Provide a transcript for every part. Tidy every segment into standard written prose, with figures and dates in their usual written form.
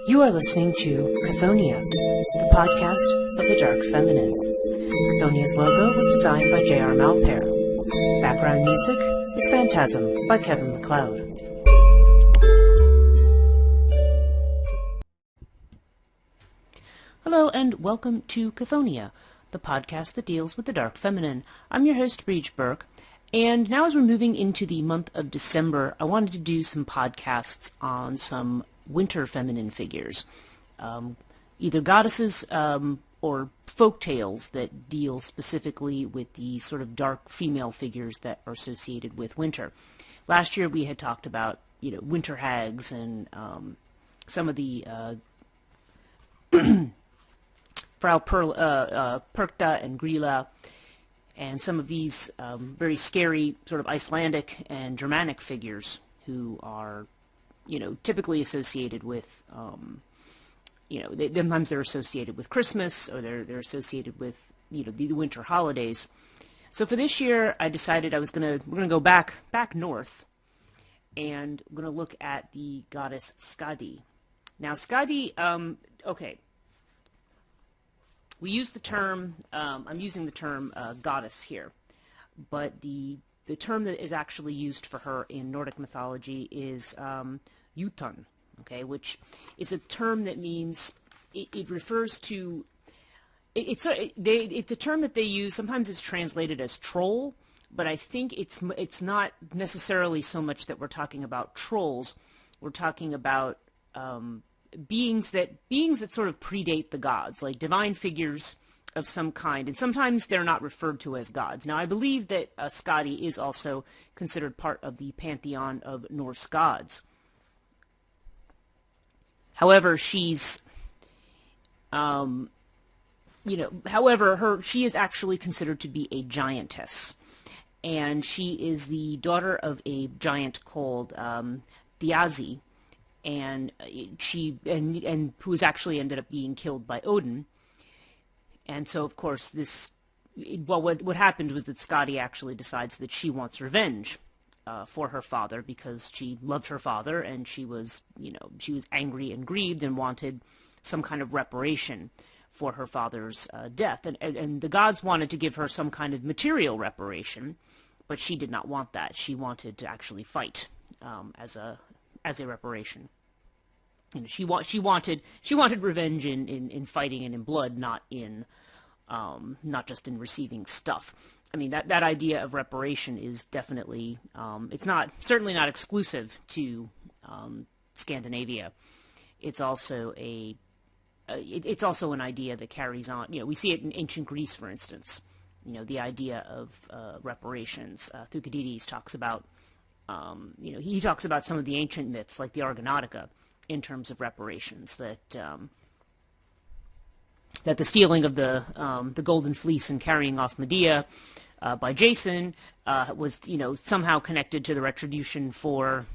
You are listening to Chthonia, the podcast of the Dark Feminine. Chthonia's logo was designed by J.R. Malpair. Background music is Phantasm by Kevin MacLeod. Hello and welcome to Chthonia, the podcast that deals with the Dark Feminine. I'm your host, Breach Burke, and now as we're moving into the month of December, I wanted to do some podcasts on some winter feminine figures, either goddesses or folk tales that deal specifically with the sort of dark female figures that are associated with winter. Last year we had talked about, winter hags and some of the Frau Perkta and Grilla, and some of these very scary sort of Icelandic and Germanic figures who are typically associated with, sometimes they're associated with Christmas, or they're associated with, the winter holidays. So for this year, I decided we're gonna go back north, and we're gonna look at the goddess Skadi. Now, Skadi, okay, we use the term, I'm using the term goddess here, but the term that is actually used for her in Nordic mythology is jötunn, okay, which is a term that means it refers to it's a term that they use. Sometimes it's translated as troll, but I think it's not necessarily so much that we're talking about trolls. We're talking about beings that sort of predate the gods, like divine figures of some kind, and sometimes they're not referred to as gods. Now, I believe that Skadi is also considered part of the pantheon of Norse gods. However, she's, she is actually considered to be a giantess, and she is the daughter of a giant called Thiazi, and and who was actually ended up being killed by Odin. And so, of course, what happened was that Skadi actually decides that she wants revenge for her father, because she loved her father, and she was angry and grieved and wanted some kind of reparation for her father's death. And the gods wanted to give her some kind of material reparation, but she did not want that. She wanted to actually fight as a reparation. She wanted revenge in fighting and in blood, not just in receiving stuff. I mean, that idea of reparation is definitely it's certainly not exclusive to Scandinavia. It's also an idea that carries on. We see it in ancient Greece, for instance. The idea of reparations. Thucydides talks about. He talks about some of the ancient myths, like the Argonautica, in terms of reparations. That the stealing of the golden fleece and carrying off Medea by Jason was somehow connected to the retribution for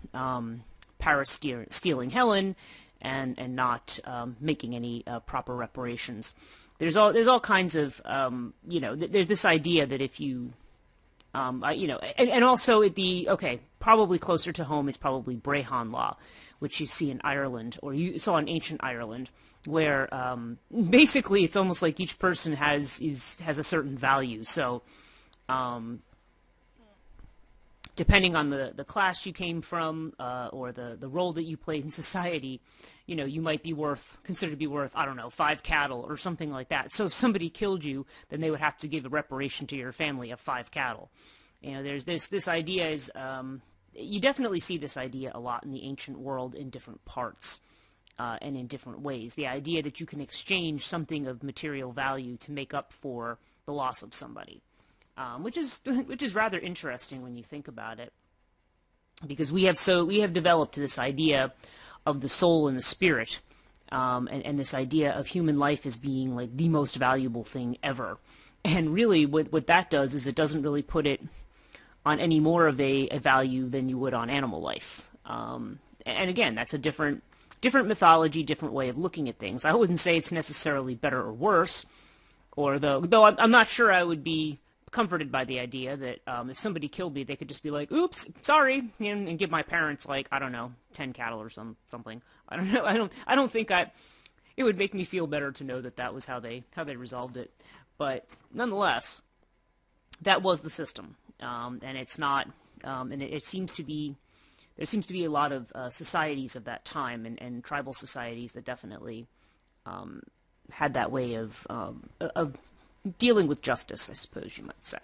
Paris stealing Helen and not making any proper reparations. There's all kinds of there's this idea that if you and also probably closer to home is probably Brehon law, which you see in Ireland, or you saw in ancient Ireland, where basically it's almost like each person has a certain value. So depending on the class you came from, or the role that you played in society, you might be considered to be worth, I don't know, 5 cattle or something like that. So if somebody killed you, then they would have to give a reparation to your family of 5 cattle. There's this idea is, you definitely see this idea a lot in the ancient world in different parts and in different ways. The idea that you can exchange something of material value to make up for the loss of somebody, which is rather interesting when you think about it, because we have developed this idea of the soul and the spirit, and this idea of human life as being like the most valuable thing ever. And really what that does is it doesn't really put it on any more of a value than you would on animal life. And again, that's a different mythology, different way of looking at things. I wouldn't say it's necessarily better or worse, though I'm not sure I would be comforted by the idea that if somebody killed me, they could just be like, "Oops, sorry," and give my parents, like, I don't know, 10 cattle or something. I don't know. I don't think it would make me feel better to know that that was how they resolved it. But nonetheless, that was the system, and it's not. And it seems to be. There seems to be a lot of societies of that time, and tribal societies that definitely had that way of dealing with justice, I suppose you might say.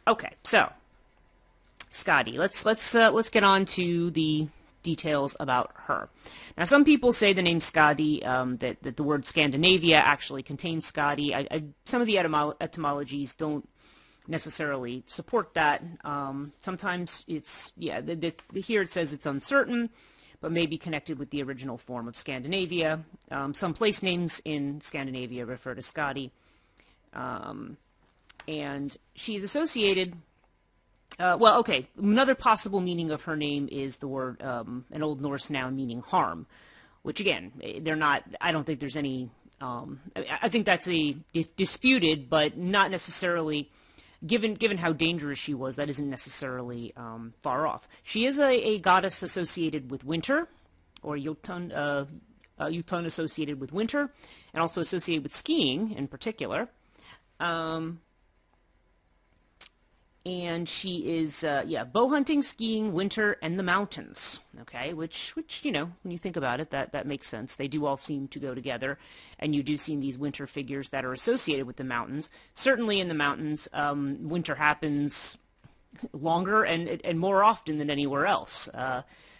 Okay, so Skadi. Let's get on to the details about her. Now, some people say the name Skadi, that the word Scandinavia actually contains Skadi. Some of the etymologies don't necessarily support that. Sometimes it's, yeah, here it says it's uncertain, but may be connected with the original form of Scandinavia. Some place names in Scandinavia refer to Skadi. And she is associated, well, okay, another possible meaning of her name is the word, an Old Norse noun meaning harm, which again, I don't think there's any, I think that's disputed, but not necessarily, given how dangerous she was, that isn't necessarily far off. She is a goddess associated with winter, or jötunn, jötunn associated with winter, and also associated with skiing in particular. And she is, bow hunting, skiing, winter, and the mountains, okay, which, you know, when you think about it, that makes sense. They do all seem to go together, and you do see these winter figures that are associated with the mountains. Certainly in the mountains, winter happens longer and more often than anywhere else.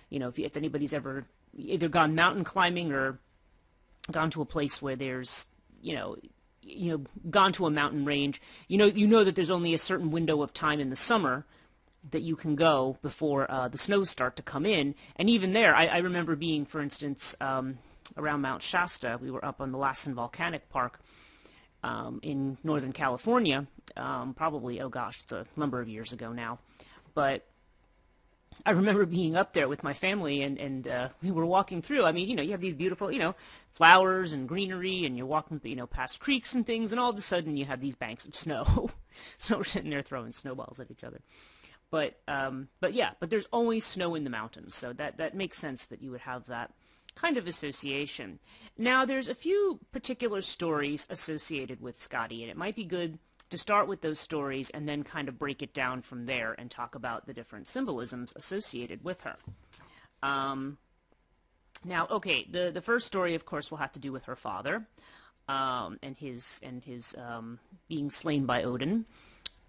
You know, if anybody's ever either gone mountain climbing or gone to a place where there's, gone to a mountain range, you know that there's only a certain window of time in the summer that you can go before the snows start to come in. And even there, I remember being, for instance, around Mount Shasta. We were up on the Lassen Volcanic Park in Northern California, probably, oh gosh, it's a number of years ago now. But I remember being up there with my family, and we were walking through. I mean, you have these beautiful, flowers and greenery, and you're walking, past creeks and things, and all of a sudden you have these banks of snow. So we're sitting there throwing snowballs at each other. But there's always snow in the mountains, so that makes sense that you would have that kind of association. Now, there's a few particular stories associated with Skadi, and it might be good to start with those stories and then kind of break it down from there and talk about the different symbolisms associated with her. Now, okay, the first story, of course, will have to do with her father and his being slain by Odin.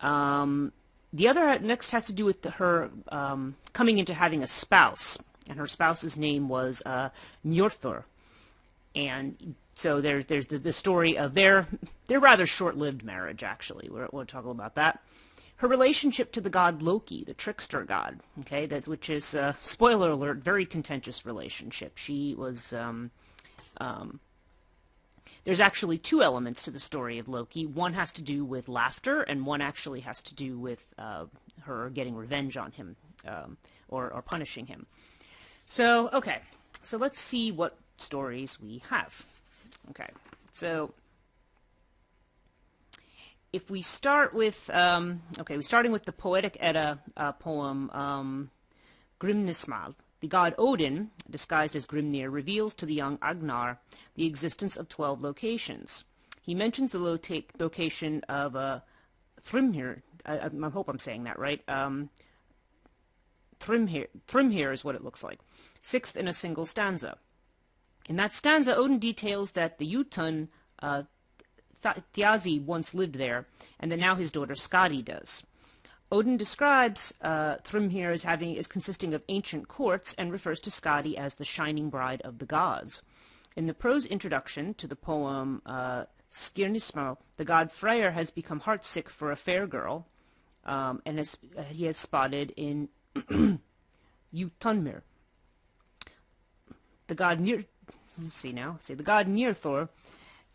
The other next has to do with her coming into having a spouse, and her spouse's name was Njorthur. And so there's the story of their rather short-lived marriage, actually. We'll talk about that. Her relationship to the god Loki, the trickster god, okay, which is, spoiler alert, very contentious relationship. She was, there's actually two elements to the story of Loki. One has to do with laughter, and one actually has to do with her getting revenge on him, or punishing him. So, okay, so let's see what stories we have. Okay, so if we start with, we're starting with the Poetic Edda poem Grimnismal. The god Odin, disguised as Grimnir, reveals to the young Agnar the existence of 12 locations. He mentions the location of Thrymhir. I hope I'm saying that right. Thrymhir is what it looks like. 6th in a single stanza. In that stanza, Odin details that the jötunn Thiazi once lived there, and that now his daughter Skadi does. Odin describes Thrymhir as consisting of ancient courts, and refers to Skadi as the shining bride of the gods. In the prose introduction to the poem Skirnismal, the god Freyr has become heartsick for a fair girl, and he has spotted in Jötunnmir. The god the god Njorthor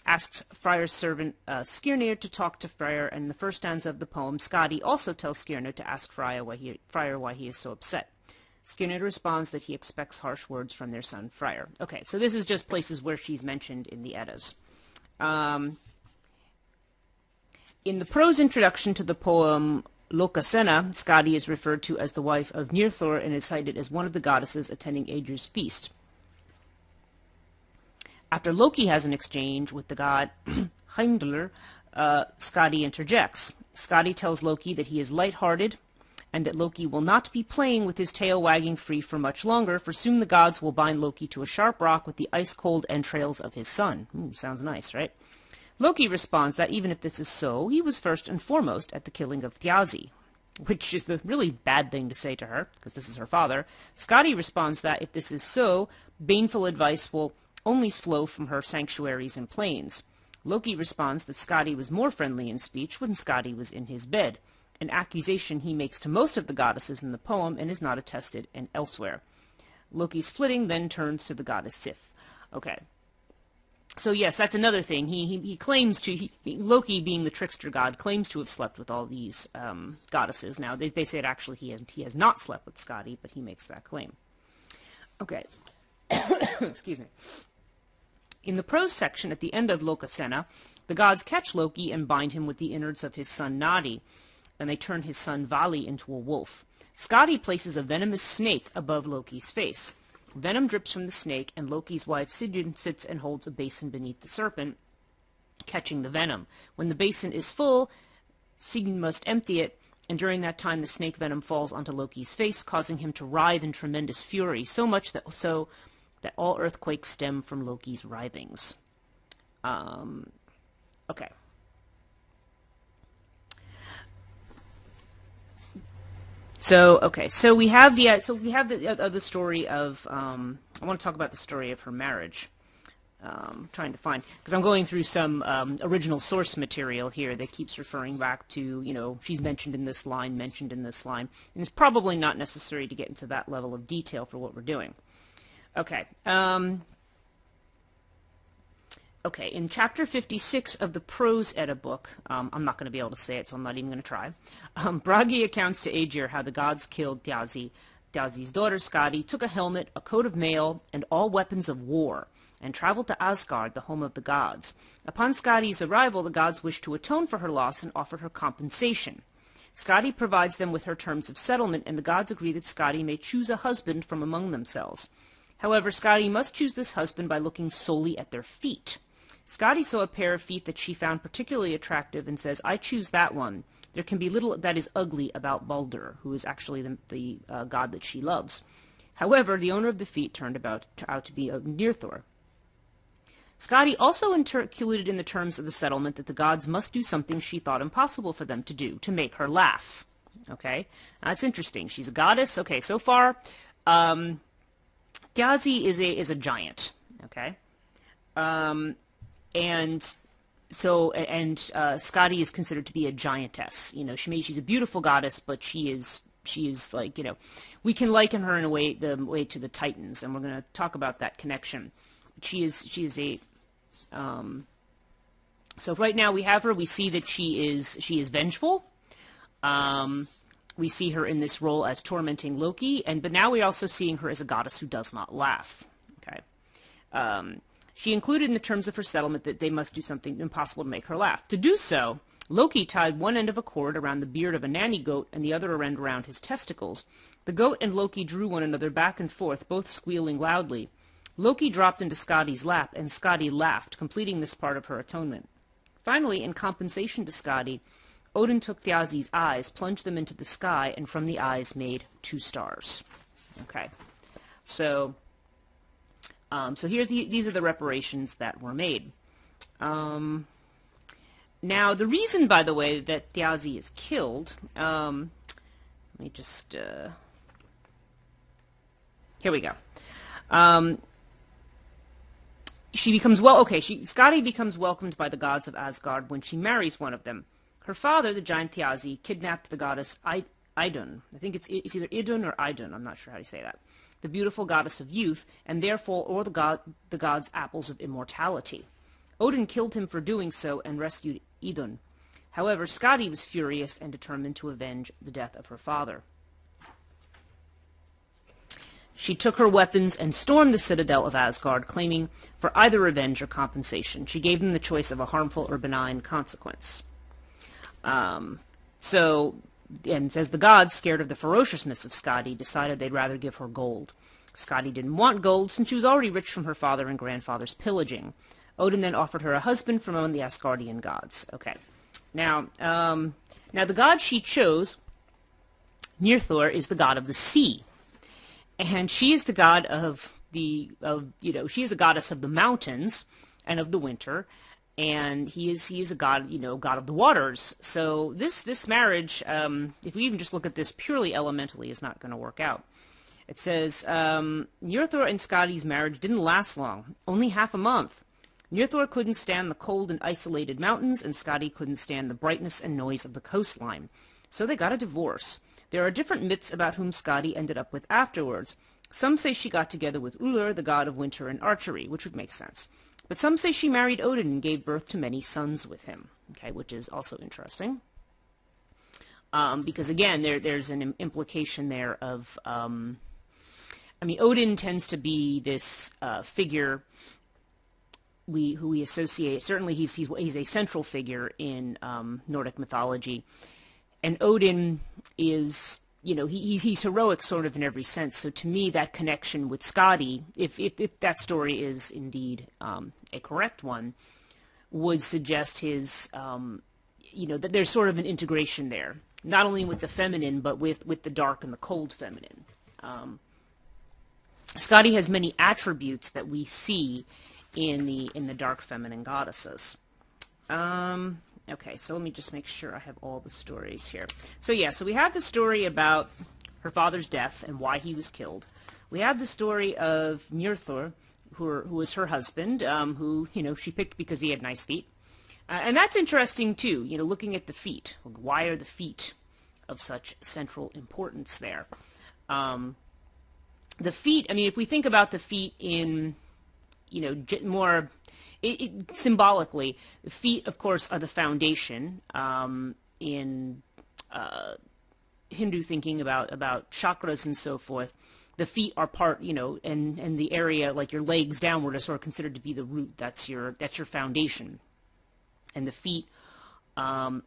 asks Freyr's servant Skirnir to talk to Freyr, and in the first stanza of the poem, Skadi also tells Skirnir to ask Freyr why he is so upset. Skirnir responds that he expects harsh words from their son Freyr. Okay, so this is just places where she's mentioned in the Eddas. In the prose introduction to the poem Lokasenna, Skadi is referred to as the wife of Nirthor and is cited as one of the goddesses attending Aegir's feast. After Loki has an exchange with the god Heimdallr, Skadi interjects. Skadi tells Loki that he is light-hearted and that Loki will not be playing with his tail wagging free for much longer, for soon the gods will bind Loki to a sharp rock with the ice-cold entrails of his son. Sounds nice, right? Loki responds that even if this is so, he was first and foremost at the killing of Thjazi, which is the really bad thing to say to her, because this is her father. Skadi responds that if this is so, baneful advice will only flow from her sanctuaries and plains. Loki responds that Skadi was more friendly in speech when Skadi was in his bed, an accusation he makes to most of the goddesses in the poem and is not attested and elsewhere. Loki's flitting then turns to the goddess Sif. Okay. So yes, that's another thing. He claims to, Loki being the trickster god, claims to have slept with all these goddesses. Now, they say that actually he has not slept with Skadi, but he makes that claim. Okay. Excuse me. In the prose section at the end of Lokasenna, the gods catch Loki and bind him with the innards of his son Nadi, and they turn his son Vali into a wolf. Skadi places a venomous snake above Loki's face. Venom drips from the snake, and Loki's wife Sigyn sits and holds a basin beneath the serpent, catching the venom. When the basin is full, Sigyn must empty it, and during that time the snake venom falls onto Loki's face, causing him to writhe in tremendous fury, so much that all earthquakes stem from Loki's writhings. Okay. So we have the story of I want to talk about the story of her marriage. Trying to find, because I'm going through some original source material here that keeps referring back to, she's mentioned in this line, and it's probably not necessary to get into that level of detail for what we're doing. Okay. Okay, in chapter 56 of the Prose Edda book, I'm not going to be able to say it, so I'm not even going to try, Bragi accounts to Aegir how the gods killed Thjazi. Thjazi's daughter, Skadi, took a helmet, a coat of mail, and all weapons of war, and traveled to Asgard, the home of the gods. Upon Skadi's arrival, the gods wished to atone for her loss and offered her compensation. Skadi provides them with her terms of settlement, and the gods agree that Skadi may choose a husband from among themselves. However, Skadi must choose this husband by looking solely at their feet. Skadi saw a pair of feet that she found particularly attractive and says, "I choose that one. There can be little that is ugly about Baldur," who is actually the god that she loves. However, the owner of the feet turned out to be Nirthor. Skadi also included in the terms of the settlement that the gods must do something she thought impossible for them to do, to make her laugh. Okay? Now, that's interesting. She's a goddess. Okay, so far, Thjazi is a giant. Okay? Skadi is considered to be a giantess. She's a beautiful goddess, but she is like, we can liken her in a way to the Titans, and we're going to talk about that connection. She is a, so right now we have her, we see that she is vengeful. We see her in this role as tormenting Loki, but now we're also seeing her as a goddess who does not laugh. Okay. She included in the terms of her settlement that they must do something impossible to make her laugh. To do so, Loki tied one end of a cord around the beard of a nanny goat and the other end around his testicles. The goat and Loki drew one another back and forth, both squealing loudly. Loki dropped into Skadi's lap, and Skadi laughed, completing this part of her atonement. Finally, in compensation to Skadi, Odin took Thjazi's eyes, plunged them into the sky, and from the eyes made 2 stars. Okay. So these are the reparations that were made. Now, the reason, by the way, that Thjazi is killed, let me just, here we go. Skadi becomes welcomed by the gods of Asgard when she marries one of them. Her father, the giant Thjazi, kidnapped the goddess Idun. I think it's either Idun or Idun, I'm not sure how to say that. The beautiful goddess of youth, and therefore or the god's apples of immortality. Odin killed him for doing so and rescued Idun. However, Skadi was furious and determined to avenge the death of her father. She took her weapons and stormed the citadel of Asgard, claiming for either revenge or compensation. She gave them the choice of a harmful or benign consequence. So, and says the gods, scared of the ferociousness of Skadi, decided they'd rather give her gold. Skadi didn't want gold since she was already rich from her father and grandfather's pillaging. Odin then offered her a husband from among the Asgardian gods. Okay. Now the god she chose, Njorthor, is the god of the sea. And she is the god she is a goddess of the mountains and of the winter. And he is a god, god of the waters. So this marriage, if we even just look at this purely elementally, is not going to work out. It says, Njorthor and Skadi's marriage didn't last long, only half a month. Njorthor couldn't stand the cold and isolated mountains, and Skadi couldn't stand the brightness and noise of the coastline. So they got a divorce. There are different myths about whom Skadi ended up with afterwards. Some say she got together with Ullr, the god of winter and archery, which would make sense. But some say she married Odin and gave birth to many sons with him, okay, which is also interesting. Because, again, there's an implication there of, Odin tends to be this figure who we associate. Certainly he's a central figure in Nordic mythology. And Odin is, he's heroic sort of in every sense. So to me, that connection with Skadi, if that story is indeed a correct one, would suggest his, that there's sort of an integration there, not only with the feminine, but with the dark and the cold feminine. Skadi has many attributes that we see in the dark feminine goddesses. Okay, so let me just make sure I have all the stories here. So so we have the story about her father's death and why he was killed. We have the story of Njorthor, who was her husband, who, she picked because he had nice feet. And that's interesting, too, looking at the feet. Why are the feet of such central importance there? The feet, if we think about the feet in, more... symbolically, the feet, of course, are the foundation. In Hindu thinking about chakras and so forth, the feet are part, and the area, like your legs downward, are sort of considered to be the root. That's your foundation, and the feet are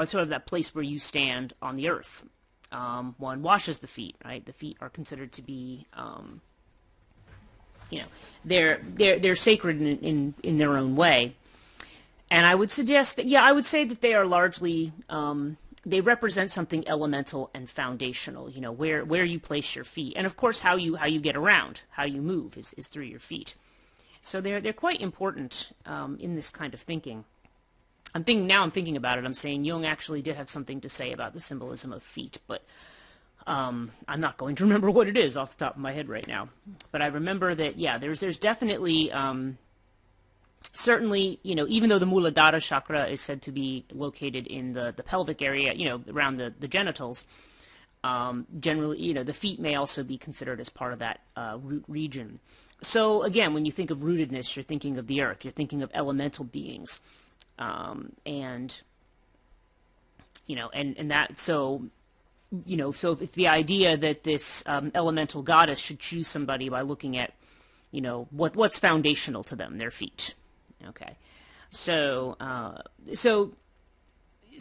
sort of that place where you stand on the earth. One washes the feet, right? The feet are considered to be they're sacred in their own way. And I would suggest that, I would say that they are largely, they represent something elemental and foundational, where you place your feet. And of course, how you get around, how you move is through your feet. So they're quite important in this kind of thinking. I'm thinking about it, I'm saying Jung actually did have something to say about the symbolism of feet, but I'm not going to remember what it is off the top of my head right now. But I remember that, there's definitely, certainly, even though the Muladhara chakra is said to be located in the pelvic area, around the genitals, generally, the feet may also be considered as part of that root region. So, again, when you think of rootedness, you're thinking of the earth, you're thinking of elemental beings. And that, so it's the idea that this elemental goddess should choose somebody by looking at, what's foundational to them, their feet. Okay, so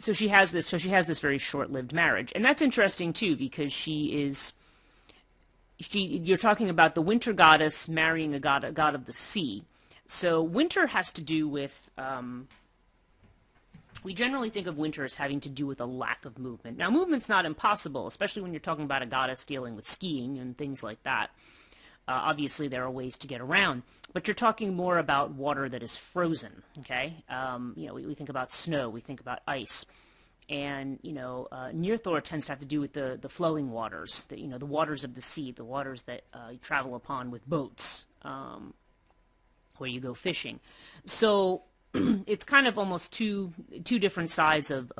she has this. So she has this very short-lived marriage, and that's interesting too because you're talking about the winter goddess marrying a god of the sea. So winter has to do with. We generally think of winter as having to do with a lack of movement. Now, movement's not impossible, especially when you're talking about a goddess dealing with skiing and things like that. Obviously, there are ways to get around, but you're talking more about water that is frozen, okay? We think about snow, we think about ice, and, Njorthor tends to have to do with the flowing waters, the waters of the sea, the waters that you travel upon with boats, where you go fishing. So it's kind of almost two different sides of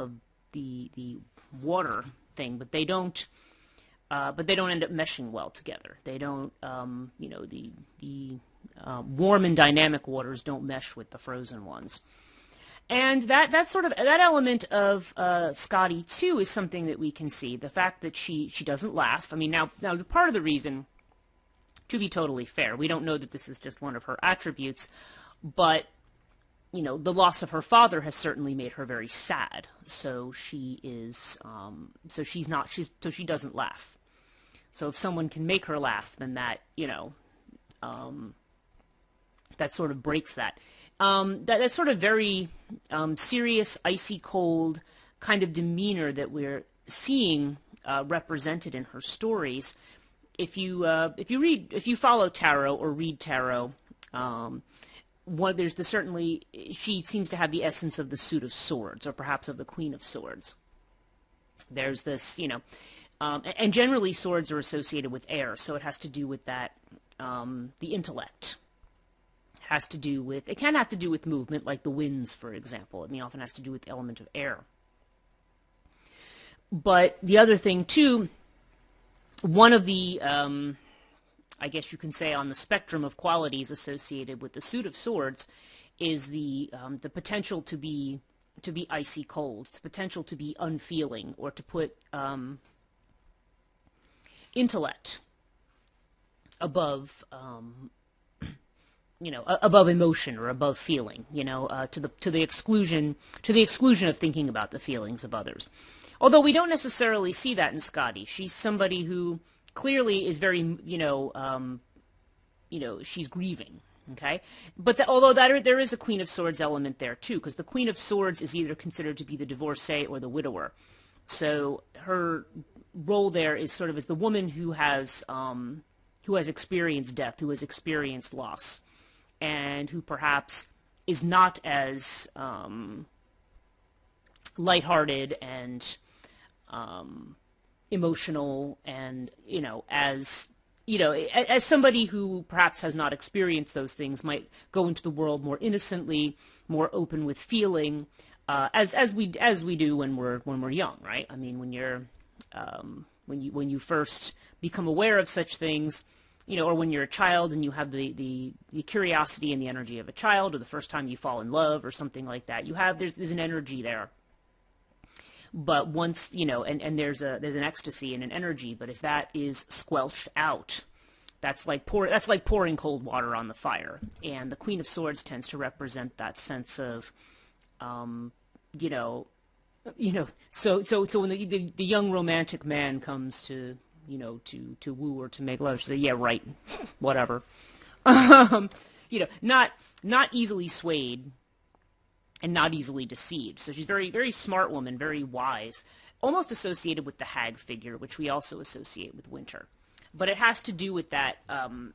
the water thing, but they don't end up meshing well together. They don't, the warm and dynamic waters don't mesh with the frozen ones. And that element of Skadi too is something that we can see. The fact that she doesn't laugh. Now the part of the reason, to be totally fair, we don't know that this is just one of her attributes, but the loss of her father has certainly made her very sad. So she is, so she doesn't laugh. So if someone can make her laugh, then that, that sort of breaks that. That sort of very serious, icy cold kind of demeanor that we're seeing represented in her stories. If you follow tarot or read tarot, certainly she seems to have the essence of the Suit of Swords, or perhaps of the Queen of Swords. There's this, and generally swords are associated with air, so it has to do with that, the intellect. It can have to do with movement, like the winds, for example. I mean, often has to do with the element of air. But the other thing, too, one of the, I guess you can say, on the spectrum of qualities associated with the Suit of Swords is the potential to be icy cold, the potential to be unfeeling, or to put intellect above above emotion or above feeling, to the exclusion of thinking about the feelings of others. Although we don't necessarily see that in Skadi. She's somebody who clearly is very, she's grieving. Okay, but although there is a Queen of Swords element there too, because the Queen of Swords is either considered to be the divorcee or the widower. So her role there is sort of as the woman who has experienced death, who has experienced loss, and who perhaps is not as lighthearted and emotional, and as somebody who perhaps has not experienced those things might go into the world more innocently, more open with feeling, as we do when we're young, right? I mean, when you first become aware of such things, or when you're a child and you have the curiosity and the energy of a child, or the first time you fall in love or something like that, there's an energy there. But once, and there's an ecstasy and an energy, but if that is squelched out, that's like pouring cold water on the fire. And the Queen of Swords tends to represent that sense of, so when the young romantic man comes to woo or to make love, she say, yeah, right, whatever. Not easily swayed and not easily deceived. So she's very, very smart woman, very wise, almost associated with the hag figure, which we also associate with winter. But it has to do with that, and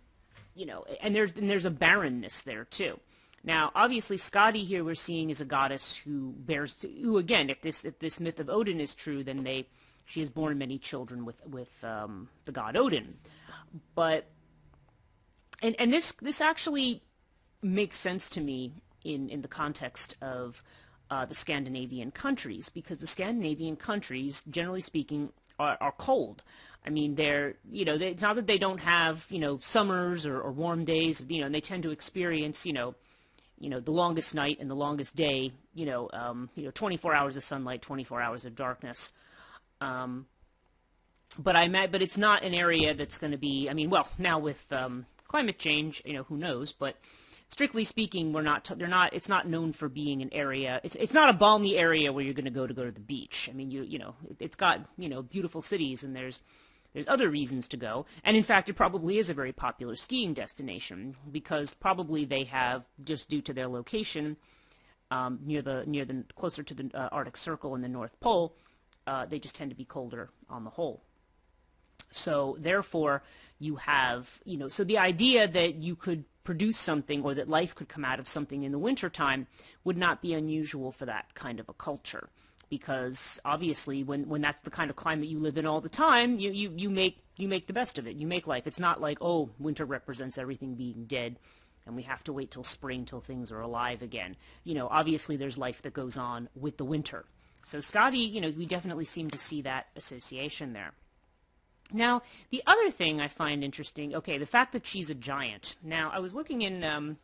there's a barrenness there too. Now, obviously, Skadi here we're seeing is a goddess who again, if this myth of Odin is true, then she has borne many children with the god Odin. But and this actually makes sense to me in the context of the Scandinavian countries, because the Scandinavian countries, generally speaking, are cold. I mean, it's not that they don't have summers or warm days, and they tend to experience the longest night and the longest day, 24 hours of sunlight, 24 hours of darkness. But it's not an area that's going to be, now with climate change, who knows, but strictly speaking, it's not known for being an area. It's not a balmy area where you're going to go to the beach. I mean, it's got, beautiful cities, and there's other reasons to go. And in fact, it probably is a very popular skiing destination, because probably they have, just due to their location, closer to the Arctic Circle and the North Pole, they just tend to be colder on the whole. So therefore, you have, so the idea that you could produce something, or that life could come out of something in the wintertime, would not be unusual for that kind of a culture. Because obviously, when that's the kind of climate you live in all the time, you make the best of it. You make life. It's not like, oh, winter represents everything being dead, and we have to wait till spring till things are alive again. Obviously there's life that goes on with the winter. So Skadi, we definitely seem to see that association there. Now, the other thing I find interesting, the fact that she's a giant. Now, I was looking in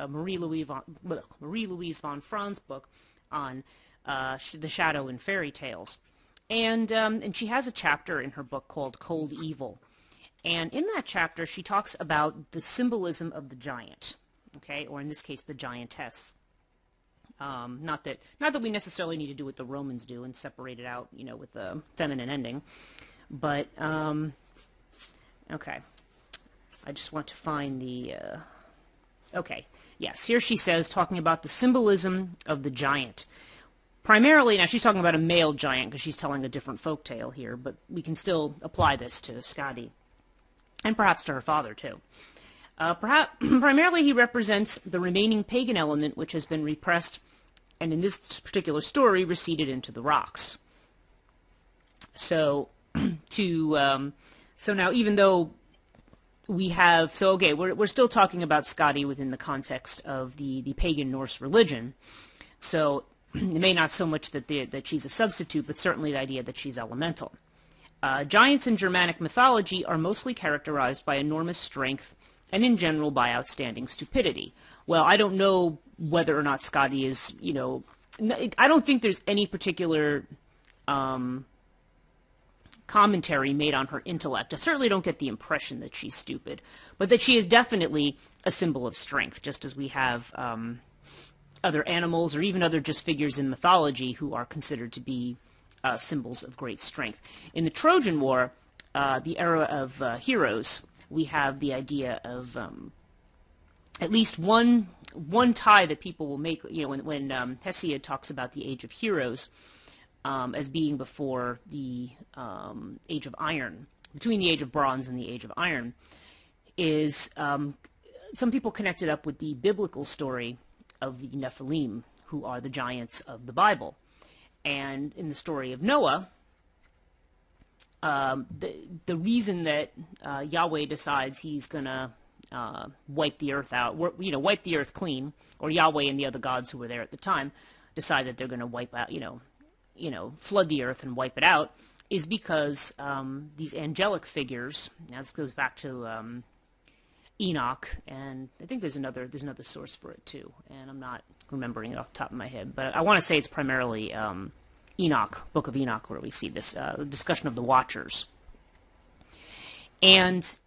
Marie-Louise von Frahn's book on the shadow in fairy tales, and she has a chapter in her book called Cold Evil, and in that chapter she talks about the symbolism of the giant, or in this case the giantess. Not that we necessarily need to do what the Romans do and separate it out, with the feminine ending. But okay, I just want to find the. Okay, yes, here she says, talking about the symbolism of the giant. Primarily, now she's talking about a male giant because she's telling a different folktale here, but we can still apply this to Skadi, and perhaps to her father too. Primarily, he represents the remaining pagan element which has been repressed, and in this particular story, receded into the rocks. So, so now, even though we have, we're still talking about Skadi within the context of the pagan Norse religion. So it may not so much that she's a substitute, but certainly the idea that she's elemental. Giants in Germanic mythology are mostly characterized by enormous strength and in general by outstanding stupidity. Well, I don't know whether or not Skadi is, I don't think there's any particular commentary made on her intellect. I certainly don't get the impression that she's stupid, but that she is definitely a symbol of strength, just as we have other animals or even other just figures in mythology who are considered to be symbols of great strength. In the Trojan War, the era of heroes, we have the idea of at least one tie that people will make, when Hesiod talks about the age of heroes, as being before the age of iron, between the age of bronze and the age of iron, is some people connect it up with the biblical story of the Nephilim, who are the giants of the Bible. And in the story of Noah, the reason that Yahweh decides he's going to wipe the earth out, wipe the earth clean, or Yahweh and the other gods who were there at the time decide that they're going to wipe out, flood the earth and wipe it out, is because these angelic figures. Now this goes back to Enoch, and I think there's another source for it too, and I'm not remembering it off the top of my head, but I want to say it's primarily Enoch, Book of Enoch, where we see this discussion of the Watchers. And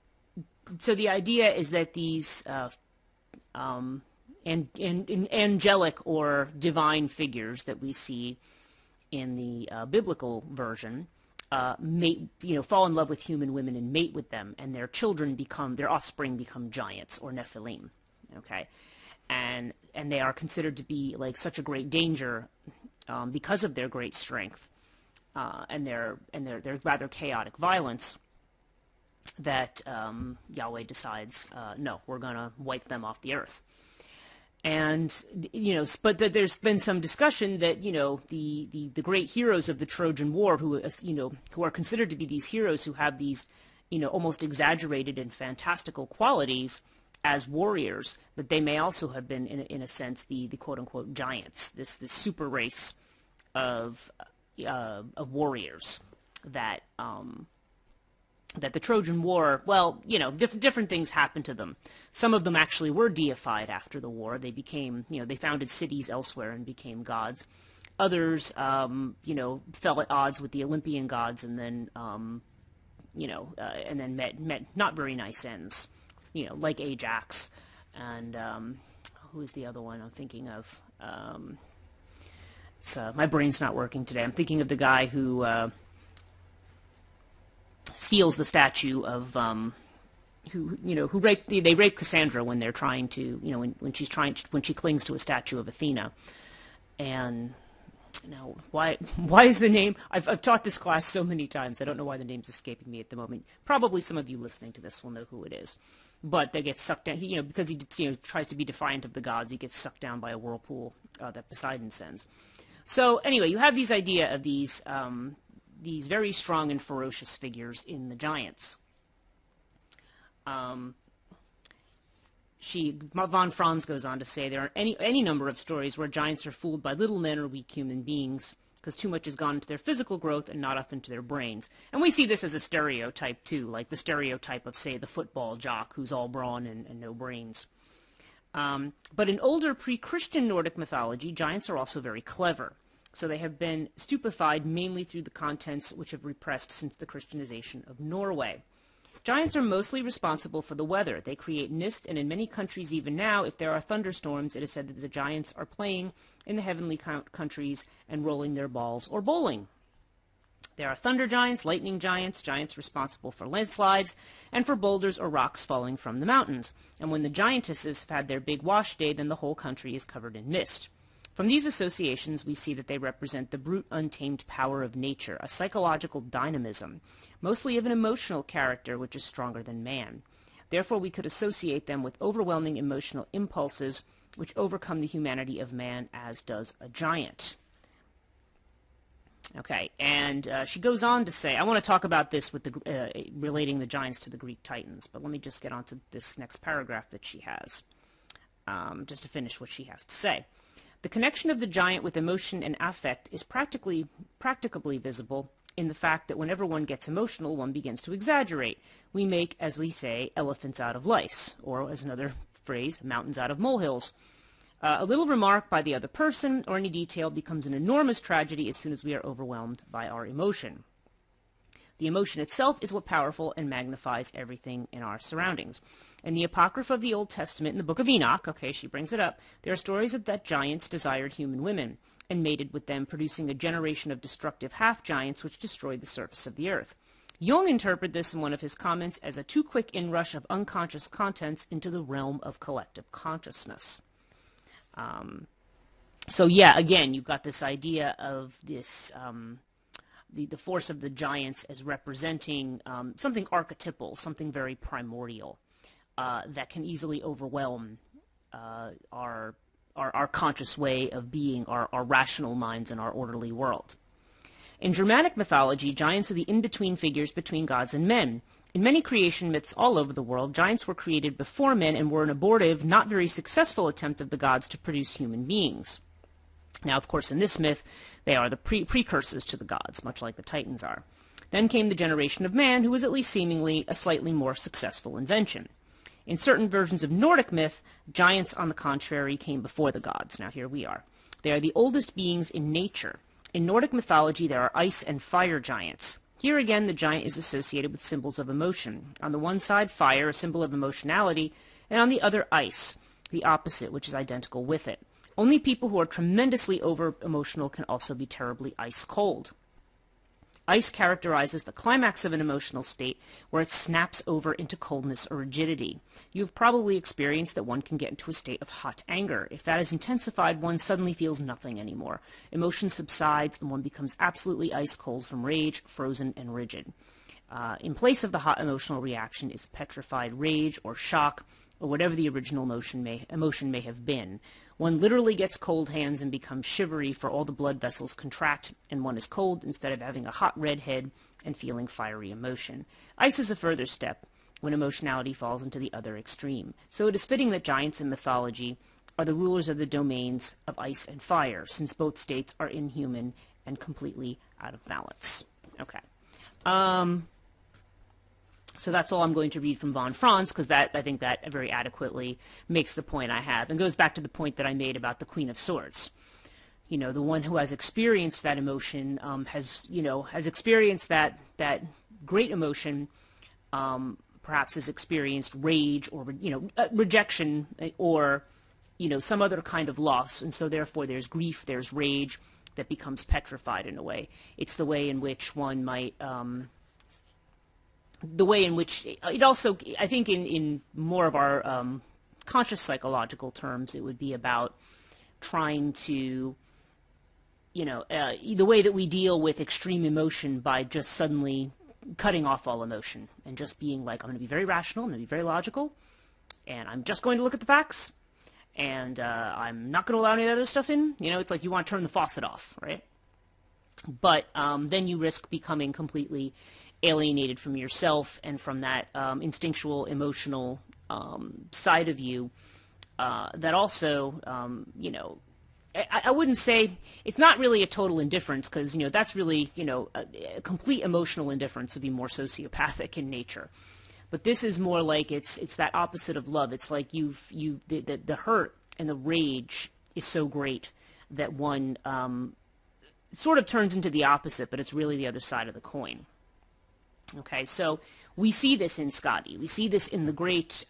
so the idea is that these angelic or divine figures that we see in the biblical version fall in love with human women and mate with them, and their offspring become giants or Nephilim. Okay, and they are considered to be like such a great danger because of their great strength and their rather chaotic violence, that Yahweh decides, no, we're going to wipe them off the earth. And, but there's been some discussion that, the great heroes of the Trojan War, who are considered to be these heroes who have these, almost exaggerated and fantastical qualities as warriors, that they may also have been, in a sense, the quote-unquote giants, this super race of warriors that the Trojan War, different things happened to them. Some of them actually were deified after the war. They became, they founded cities elsewhere and became gods. Others, fell at odds with the Olympian gods and then, and then met not very nice ends, like Ajax. And who is the other one I'm thinking of? My brain's not working today. I'm thinking of the guy who steals the statue of they rape Cassandra when they're trying to when she clings to a statue of Athena. And why is the name, I've taught this class so many times, I don't know why the name's escaping me at the moment. Probably some of you listening to this will know who it is, but they get sucked down, because he tries to be defiant of the gods, he gets sucked down by a whirlpool that Poseidon sends. So anyway, you have these idea of these very strong and ferocious figures in the giants. Von Franz goes on to say there are any number of stories where giants are fooled by little men or weak human beings because too much has gone into their physical growth and not up into their brains. And we see this as a stereotype too, like the stereotype of, say, the football jock who's all brawn and no brains. But in older pre-Christian Nordic mythology, giants are also very clever. So they have been stupefied mainly through the contents which have repressed since the Christianization of Norway. Giants are mostly responsible for the weather. They create mist, and in many countries even now, if there are thunderstorms, it is said that the giants are playing in the heavenly countries and rolling their balls or bowling. There are thunder giants, lightning giants, giants responsible for landslides, and for boulders or rocks falling from the mountains. And when the giantesses have had their big wash day, then the whole country is covered in mist. From these associations, we see that they represent the brute, untamed power of nature, a psychological dynamism, mostly of an emotional character which is stronger than man. Therefore, we could associate them with overwhelming emotional impulses which overcome the humanity of man, as does a giant. Okay, and she goes on to say, I want to talk about this with the relating the giants to the Greek Titans, but let me just get on to this next paragraph that she has, just to finish what she has to say. The connection of the giant with emotion and affect is practically visible in the fact that whenever one gets emotional, one begins to exaggerate. We make, as we say, elephants out of lice, or as another phrase, mountains out of molehills. A little remark by the other person or any detail becomes an enormous tragedy as soon as we are overwhelmed by our emotion. The emotion itself is what powerful and magnifies everything in our surroundings. In the Apocrypha of the Old Testament, in the book of Enoch, okay, she brings it up, there are stories of that giants desired human women and mated with them, producing a generation of destructive half-giants which destroyed the surface of the earth. Jung interpreted this in one of his comments as a too quick inrush of unconscious contents into the realm of collective consciousness. So yeah, again, you've got this idea of this, the force of the giants as representing something archetypal, something very primordial, that can easily overwhelm our conscious way of being, our rational minds in our orderly world. In Germanic mythology, giants are the in-between figures between gods and men. In many creation myths all over the world, giants were created before men and were an abortive, not very successful attempt of the gods to produce human beings. Now, of course, in this myth, they are the precursors to the gods, much like the Titans are. Then came the generation of man, who was at least seemingly a slightly more successful invention. In certain versions of Nordic myth, giants, on the contrary, came before the gods. Now, here we are. They are the oldest beings in nature. In Nordic mythology, there are ice and fire giants. Here again, the giant is associated with symbols of emotion. On the one side, fire, a symbol of emotionality, and on the other, ice, the opposite, which is identical with it. Only people who are tremendously over-emotional can also be terribly ice-cold. Ice characterizes the climax of an emotional state where it snaps over into coldness or rigidity. You've probably experienced that one can get into a state of hot anger. If that is intensified, one suddenly feels nothing anymore. Emotion subsides and one becomes absolutely ice-cold from rage, frozen, and rigid. In place of the hot emotional reaction is petrified rage or shock, or whatever the original emotion may have been. One literally gets cold hands and becomes shivery, for all the blood vessels contract and one is cold instead of having a hot red head and feeling fiery emotion. Ice is a further step when emotionality falls into the other extreme. So it is fitting that giants in mythology are the rulers of the domains of ice and fire, since both states are inhuman and completely out of balance. Okay. So that's all I'm going to read from von Franz, because I think that very adequately makes the point I have, and goes back to the point that I made about the Queen of Swords. You know, the one who has experienced that emotion, has experienced that great emotion, perhaps has experienced rage or, rejection or, some other kind of loss. And so therefore there's grief, there's rage that becomes petrified in a way. It's the way in which one might... the way in which it also, I think in more of our conscious psychological terms, it would be about trying to, the way that we deal with extreme emotion by just suddenly cutting off all emotion and just being like, I'm going to be very rational, I'm going to be very logical, and I'm just going to look at the facts, and I'm not going to allow any other stuff in. It's like you want to turn the faucet off, right? But then you risk becoming completely alienated from yourself and from that instinctual, emotional side of you that also, I wouldn't say, it's not really a total indifference, because, that's really, a complete emotional indifference would be more sociopathic in nature. But this is more like it's that opposite of love. It's like the hurt and the rage is so great that one sort of turns into the opposite, but it's really the other side of the coin. Okay, so we see this in Skadi. We see this in the great,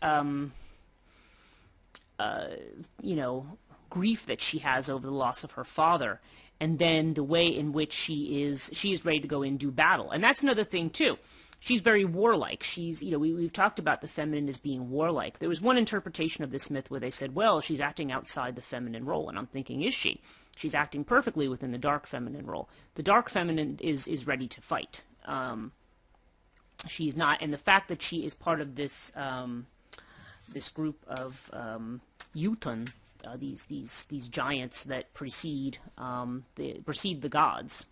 grief that she has over the loss of her father, and then the way in which she is ready to go in and do battle. And that's another thing too. She's very warlike. She's, we've talked about the feminine as being warlike. There was one interpretation of this myth where they said, well, she's acting outside the feminine role. And I'm thinking, is she? She's acting perfectly within the dark feminine role. The dark feminine is ready to fight. She's not, and the fact that she is part of this this group of jötunn, these giants that precede the gods,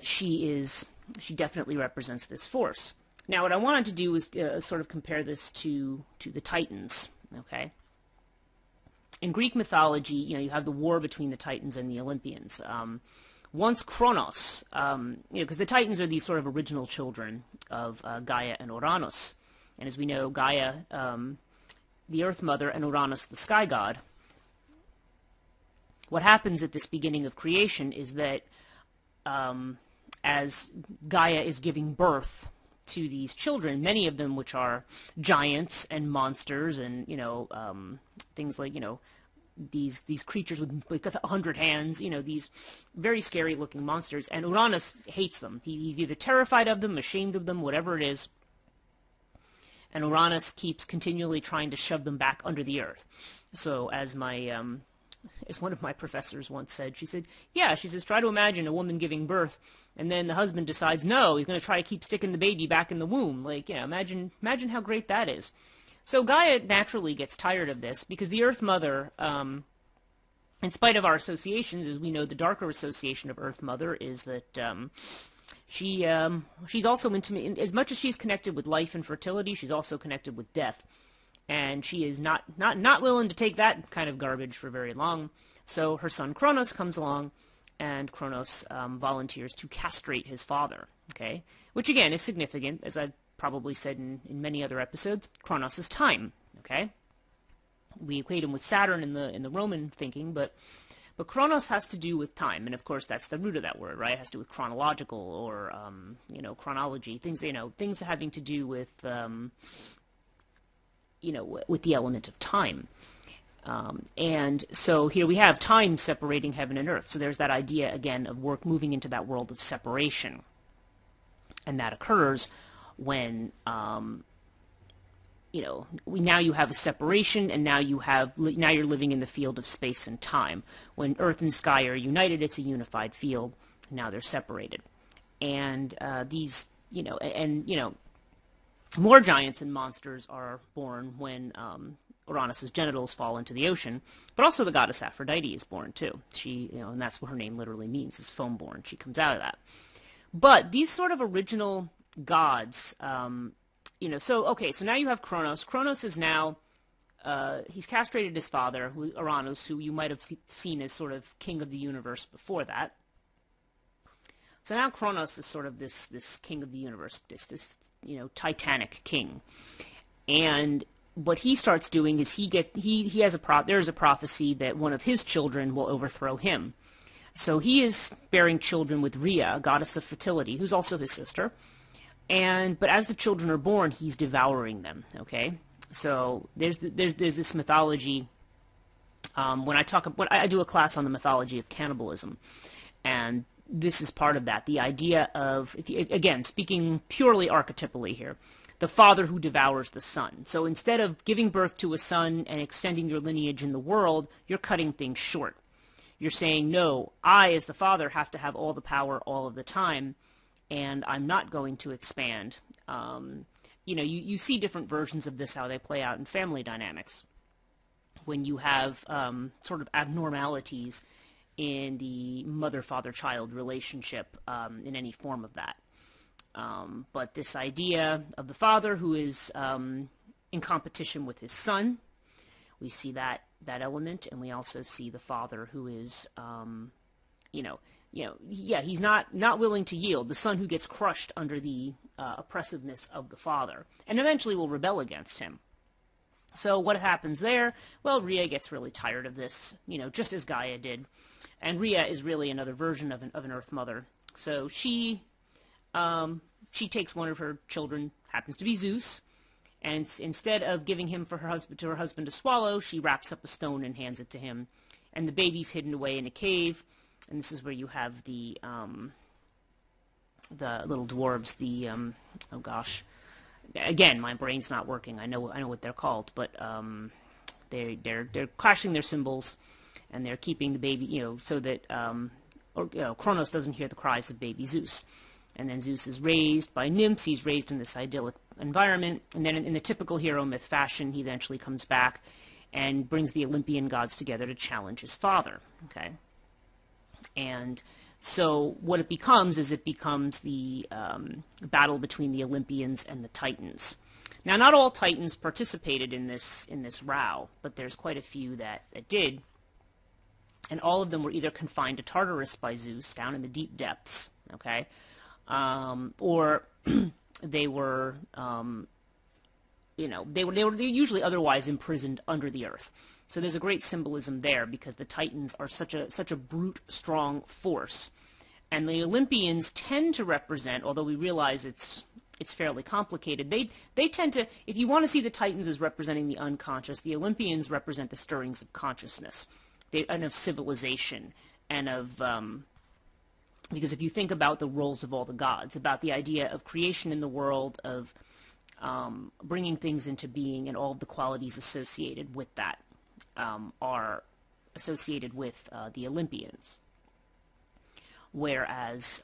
she definitely represents this force. Now, what I wanted to do is sort of compare this to the Titans. Okay. In Greek mythology, you have the war between the Titans and the Olympians. Once Kronos, because the Titans are these sort of original children of Gaia and Uranus. And as we know, Gaia, the Earth Mother, and Uranus, the sky god. What happens at this beginning of creation is that as Gaia is giving birth to these children, many of them which are giants and monsters and, things like, these creatures with like 100 hands, these very scary looking monsters, and Uranus hates them. He's either terrified of them, ashamed of them, whatever it is, and Uranus keeps continually trying to shove them back under the earth. So as as one of my professors once said, she said, try to imagine a woman giving birth, and then the husband decides, no, he's going to try to keep sticking the baby back in the womb. Imagine how great that is. So Gaia naturally gets tired of this, because the Earth Mother, in spite of our associations, as we know, the darker association of Earth Mother is that she's also intimate. As much as she's connected with life and fertility, she's also connected with death. And she is not willing to take that kind of garbage for very long. So her son Kronos comes along, and Kronos volunteers to castrate his father, okay? Which, again, is significant, as I've probably said in many other episodes. Kronos is time, okay? We equate him with Saturn in the Roman thinking, but Kronos has to do with time, and of course that's the root of that word, right? It has to do with chronological or chronology, things having to do with with the element of time. And so here we have time separating heaven and earth. So there's that idea again of work moving into that world of separation, and that occurs when now you have a separation, and now you're living in the field of space and time. When earth and sky are united, it's a unified field. Now they're separated, and more giants and monsters are born when Uranus's genitals fall into the ocean. But also the goddess Aphrodite is born too. She, and that's what her name literally means, is foam born. She comes out of that. But these sort of original gods, so now you have Kronos. Kronos is now, he's castrated his father, Uranus, who you might have seen as sort of king of the universe before that. So now Kronos is sort of this king of the universe, this titanic king. And what he starts doing is there's a prophecy that one of his children will overthrow him. So he is bearing children with Rhea, goddess of fertility, who's also his sister. But as the children are born, he's devouring them. Okay, so there's this mythology. When I do a class on the mythology of cannibalism, and this is part of that. The idea of, again, speaking purely archetypally here, the father who devours the son. So instead of giving birth to a son and extending your lineage in the world, you're cutting things short. You're saying, no, I as the father have to have all the power all of the time, and I'm not going to expand. You see different versions of this, how they play out in family dynamics. When you have sort of abnormalities in the mother-father-child relationship, in any form of that. But this idea of the father who is in competition with his son, we see that element, and we also see the father who is, he's not willing to yield. The son who gets crushed under the oppressiveness of the father, and eventually will rebel against him. So what happens there? Well, Rhea gets really tired of this, just as Gaia did. And Rhea is really another version of an Earth Mother. So she she takes one of her children, happens to be Zeus, and instead of giving him to her husband to swallow, she wraps up a stone and hands it to him. And the baby's hidden away in a cave. And this is where you have the little dwarves, oh gosh. Again, my brain's not working. I know what they're called, but they're clashing their cymbals, and they're keeping the baby, so that Kronos doesn't hear the cries of baby Zeus. And then Zeus is raised by nymphs. He's raised in this idyllic environment, and then in the typical hero myth fashion, he eventually comes back and brings the Olympian gods together to challenge his father. Okay, and so what it becomes is the battle between the Olympians and the Titans. Now, not all Titans participated in this row, but there's quite a few that did, and all of them were either confined to Tartarus by Zeus down in the deep depths, okay, or they were they were usually otherwise imprisoned under the earth. So there's a great symbolism there, because the Titans are such a brute, strong force, and the Olympians tend to represent, although we realize it's fairly complicated. They tend to, if you want to see the Titans as representing the unconscious, the Olympians represent the stirrings of consciousness, and of civilization, and of because if you think about the roles of all the gods, about the idea of creation in the world, of bringing things into being, and all of the qualities associated with that are associated with the Olympians. Whereas,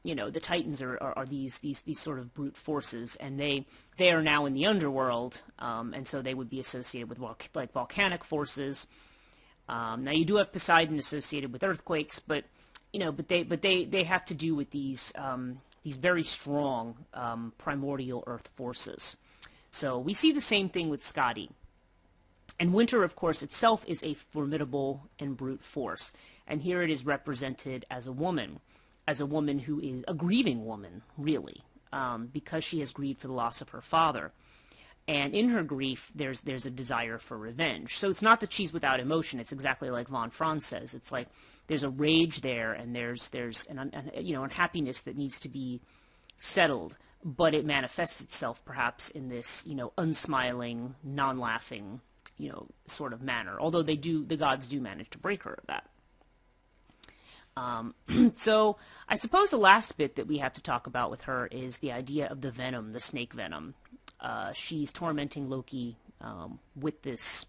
the Titans are these sort of brute forces, and they are now in the underworld, and so they would be associated with like volcanic forces. Now you do have Poseidon associated with earthquakes, but they have to do with these very strong primordial earth forces. So we see the same thing with Skadi. And winter, of course, itself is a formidable and brute force. And here it is represented as a woman who is a grieving woman, really, because she has grieved for the loss of her father. And in her grief, there's a desire for revenge. So it's not that she's without emotion. It's exactly like von Franz says. It's like there's a rage there, and there's an unhappiness that needs to be settled. But it manifests itself perhaps in this unsmiling, non-laughing sort of manner. Although the gods do manage to break her of that. So I suppose the last bit that we have to talk about with her is the idea of the venom, the snake venom. She's tormenting Loki with this,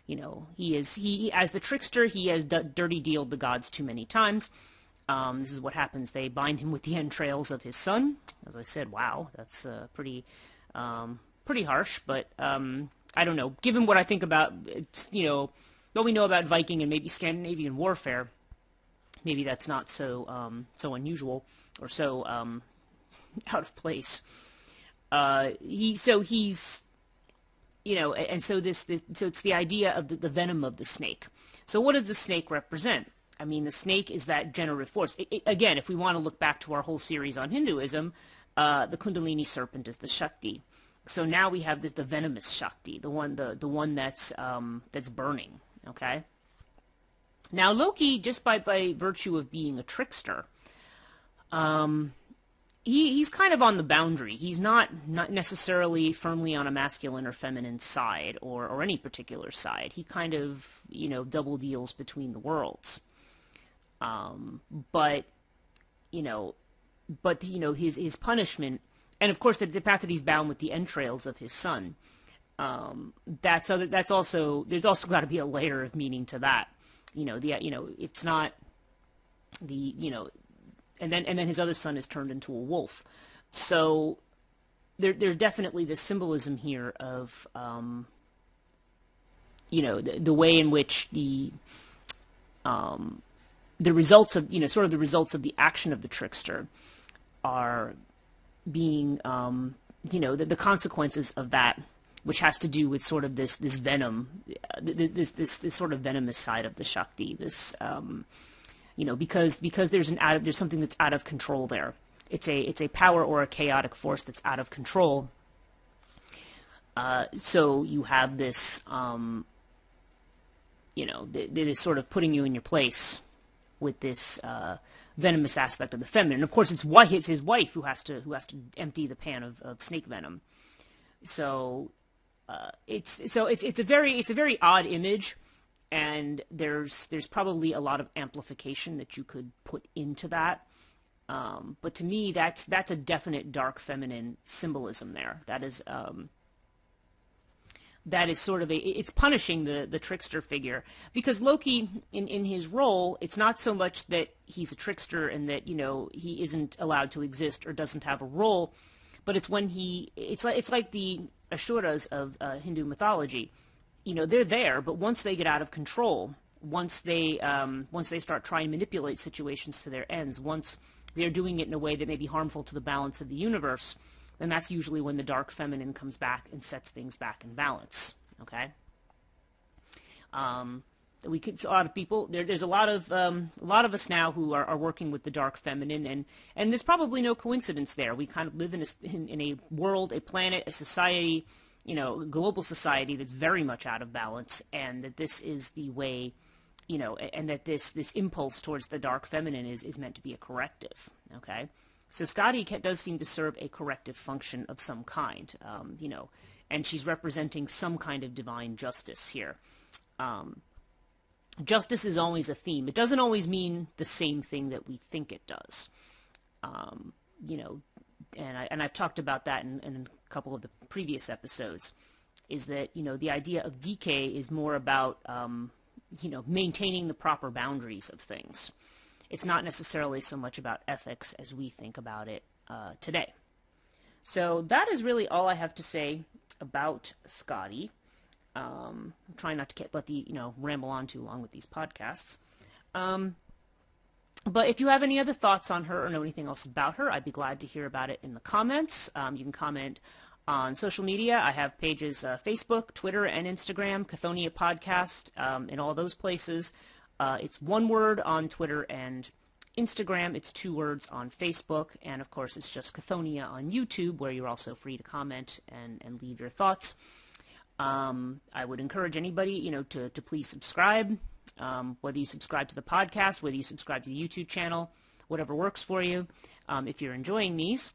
he as the trickster, he has dirty dealed the gods too many times. This is what happens. They bind him with the entrails of his son. As I said, wow, that's pretty harsh, but I don't know. Given what I think about, what we know about Viking and maybe Scandinavian warfare, maybe that's not so unusual or so out of place. So it's the idea of the venom of the snake. So what does the snake represent? I mean, the snake is that generative force. Again, if we want to look back to our whole series on Hinduism, the Kundalini serpent is the Shakti. So now we have the venomous Shakti, the one that's burning. Okay. Now Loki, just by virtue of being a trickster, he's kind of on the boundary. He's not necessarily firmly on a masculine or feminine side or any particular side. He kind of double deals between the worlds. But his punishment, and of course the fact that he's bound with the entrails of his son, there's also got to be a layer of meaning to that. It's not and then his other son is turned into a wolf. So there's definitely this symbolism here of the way in which the results of the results of the action of the trickster are being the consequences of that, which has to do with sort of this venom, this sort of venomous side of the Shakti, this because there's something that's out of control there. It's a power or a chaotic force that's out of control. So you have this that is sort of putting you in your place with this venomous aspect of the feminine. Of course, it's his wife who has to empty the pan of snake venom. So it's a very odd image, and there's probably a lot of amplification that you could put into that. But to me, that's a definite dark feminine symbolism there. That is sort of it's punishing the trickster figure, because Loki in his role, it's not so much that he's a trickster and that, he isn't allowed to exist or doesn't have a role, but it's when it's like the Asuras of Hindu mythology. They're there, but once they get out of control, once they start trying to manipulate situations to their ends, once they're doing it in a way that may be harmful to the balance of the universe, then that's usually when the dark feminine comes back and sets things back in balance. Okay. A lot of people there's a lot of us now who are working with the dark feminine, and there's probably no coincidence there. We kind of live in a world, a planet, a society, a global society that's very much out of balance, and that this is the way, and that this impulse towards the dark feminine is meant to be a corrective. Okay. So Skadi does seem to serve a corrective function of some kind, and she's representing some kind of divine justice here. Justice is always a theme. It doesn't always mean the same thing that we think it does. And I've talked about that in a couple of the previous episodes, is that, the idea of decay is more about, maintaining the proper boundaries of things. It's not necessarily so much about ethics as we think about it today. So that is really all I have to say about Skadi. I'm trying not to let the ramble on too long with these podcasts. But if you have any other thoughts on her or know anything else about her, I'd be glad to hear about it in the comments. You can comment on social media. I have pages Facebook, Twitter, and Instagram, Chthonia Podcast, in all those places. It's one word on Twitter and Instagram. It's 2 words on Facebook. And, of course, it's just Chthonia on YouTube, where you're also free to comment and leave your thoughts. I would encourage anybody, to please subscribe, whether you subscribe to the podcast, whether you subscribe to the YouTube channel, whatever works for you. If you're enjoying these,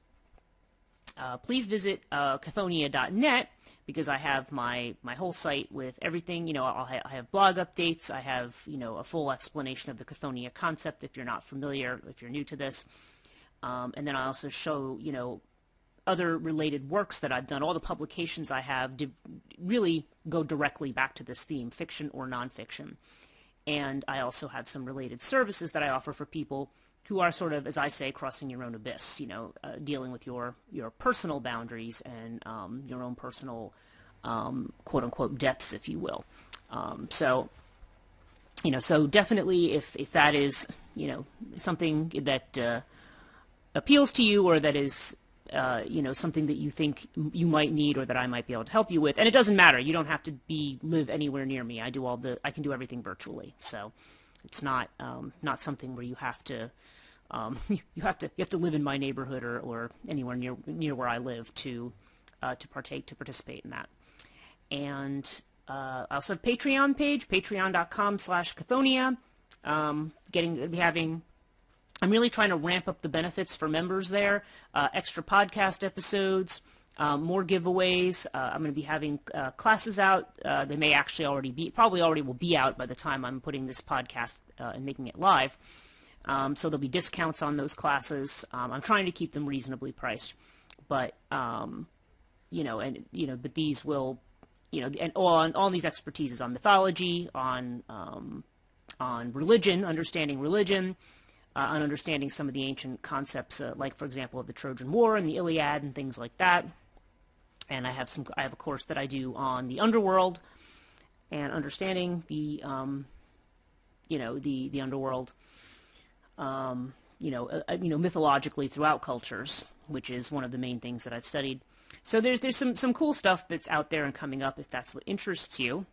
please visit chthonia.net, because I have my whole site with everything. I have blog updates. I have, a full explanation of the Chthonia concept if you're not familiar, if you're new to this. And then I also show, other related works that I've done. All the publications I have really go directly back to this theme, fiction or nonfiction. And I also have some related services that I offer for people who are sort of, as I say, crossing your own abyss, dealing with your personal boundaries and your own personal, quote-unquote, deaths, if you will. So definitely if that is, something that appeals to you, or that is, something that you think you might need or that I might be able to help you with. And it doesn't matter. You don't have to live anywhere near me. I can do everything virtually. So it's not something where you have to you have to live in my neighborhood or anywhere near where I live to participate in that. And I also have a Patreon page, patreon.com/Chthonia. I'm really trying to ramp up the benefits for members there, extra podcast episodes, more giveaways. I'm going to be having classes out. They may actually probably already will be out by the time I'm putting this podcast and making it live. So there'll be discounts on those classes. I'm trying to keep them reasonably priced, but but these will, and all these expertises on mythology, on religion, understanding religion. On understanding some of the ancient concepts, like, for example, of the Trojan War and the Iliad and things like that. And I have a course that I do on the underworld and understanding the underworld, mythologically throughout cultures, which is one of the main things that I've studied. So there's some cool stuff that's out there and coming up if that's what interests you.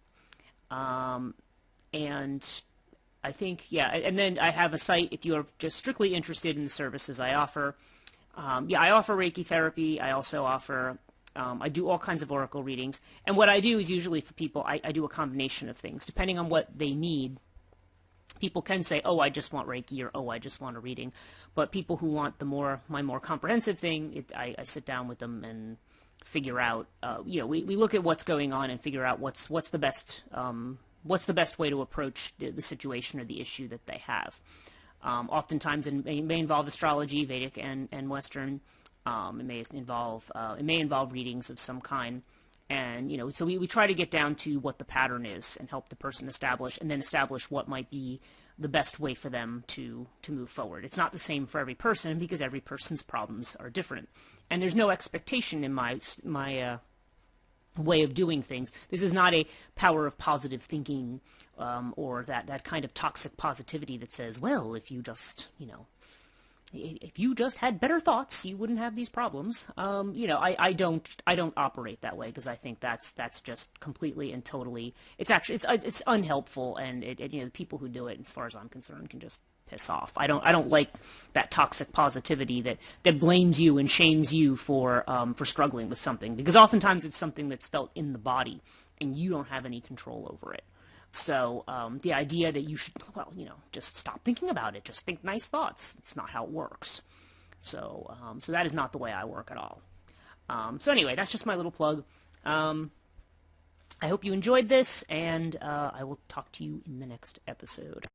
And I think, and then I have a site if you are just strictly interested in the services I offer. I offer Reiki therapy. I also offer, I do all kinds of oracle readings. And what I do is usually for people, I do a combination of things. Depending on what they need, People can say, oh, I just want Reiki, or oh, I just want a reading. But people who want my more comprehensive thing, I sit down with them and figure out, we look at what's going on and figure out what's the best way to approach the situation or the issue that they have. Oftentimes it may involve astrology, Vedic and Western. It may involve readings of some kind. And, so we try to get down to what the pattern is and help the person establish what might be the best way for them to move forward. It's not the same for every person because every person's problems are different. And there's no expectation in my way of doing things. This is not a power of positive thinking or that kind of toxic positivity that says, well, if you just had better thoughts, you wouldn't have these problems. I don't operate that way because I think that's just completely and totally. It's unhelpful, and the people who do it, as far as I'm concerned, can just piss off. I don't like that toxic positivity that blames you and shames you for struggling with something, because oftentimes it's something that's felt in the body and you don't have any control over it. So the idea that you should, just stop thinking about it, just think nice thoughts. It's not how it works. So that is not the way I work at all. So anyway, that's just my little plug. I hope you enjoyed this, and I will talk to you in the next episode.